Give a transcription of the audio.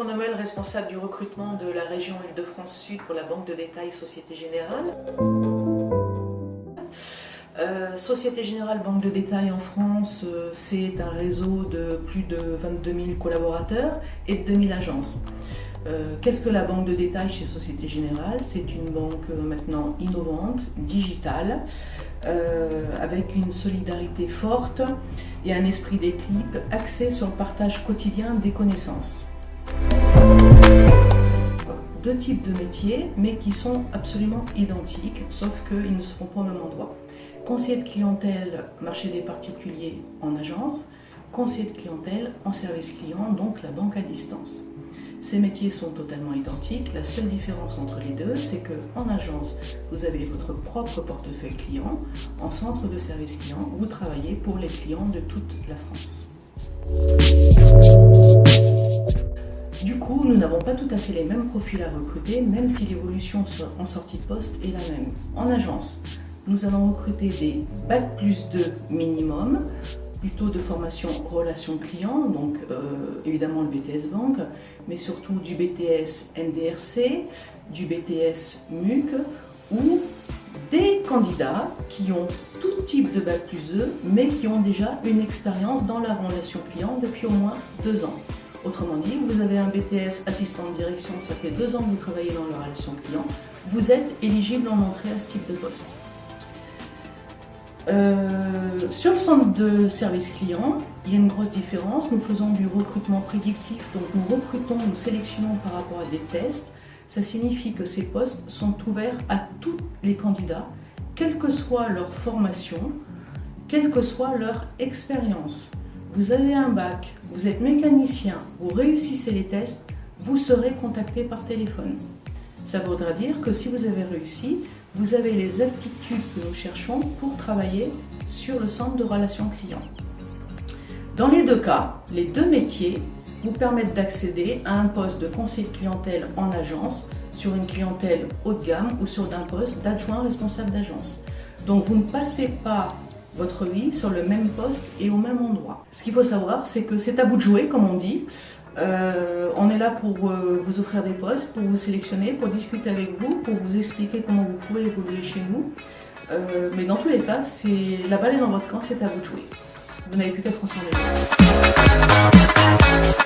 Tournemel, responsable du recrutement de la région Île-de-France Sud pour la banque de détail Société Générale. Société Générale Banque de détail en France, c'est un réseau de plus de 22 000 collaborateurs et de 2000 agences. Qu'est-ce que la banque de détail chez Société Générale? C'est une banque maintenant innovante, digitale, avec une solidarité forte et un esprit d'équipe axé sur le partage quotidien des connaissances. Deux types de métiers, mais qui sont absolument identiques, sauf qu'ils ne seront pas au même endroit. Conseiller de clientèle, marché des particuliers en agence, conseiller de clientèle en service client, donc la banque à distance. Ces métiers sont totalement identiques. La seule différence entre les deux, c'est qu'en agence, vous avez votre propre portefeuille client. En centre de service client, vous travaillez pour les clients de toute la France. Du coup, nous n'avons pas tout à fait les mêmes profils à recruter, même si l'évolution en sortie de poste est la même. En agence, nous allons recruter des Bac+2 minimum, plutôt de formation relation client, donc évidemment le BTS Banque, mais surtout du BTS NDRC, du BTS MUC, ou des candidats qui ont tout type de Bac+2, mais qui ont déjà une expérience dans la relation client depuis au moins 2 ans. Autrement dit, vous avez un BTS assistant de direction, ça fait 2 ans que vous travaillez dans la relation client, vous êtes éligible en entrée à ce type de poste. Sur le centre de service client, il y a une grosse différence. Nous faisons du recrutement prédictif, donc nous sélectionnons par rapport à des tests. Ça signifie que ces postes sont ouverts à tous les candidats, quelle que soit leur formation, quelle que soit leur expérience. Vous avez un bac, vous êtes mécanicien, vous réussissez les tests, vous serez contacté par téléphone. Ça voudra dire que si vous avez réussi, vous avez les aptitudes que nous cherchons pour travailler sur le centre de relations clients. Dans les deux cas, les deux métiers vous permettent d'accéder à un poste de conseiller de clientèle en agence, sur une clientèle haut de gamme ou sur un poste d'adjoint responsable d'agence. Donc vous ne passez pas votre vie sur le même poste et au même endroit. Ce qu'il faut savoir, c'est que c'est à vous de jouer, comme on dit. On est là pour vous offrir des postes, pour vous sélectionner, pour discuter avec vous, pour vous expliquer comment vous pouvez évoluer chez nous. Mais dans tous les cas, la balle est dans votre camp, c'est à vous de jouer. Vous n'avez plus qu'à foncer en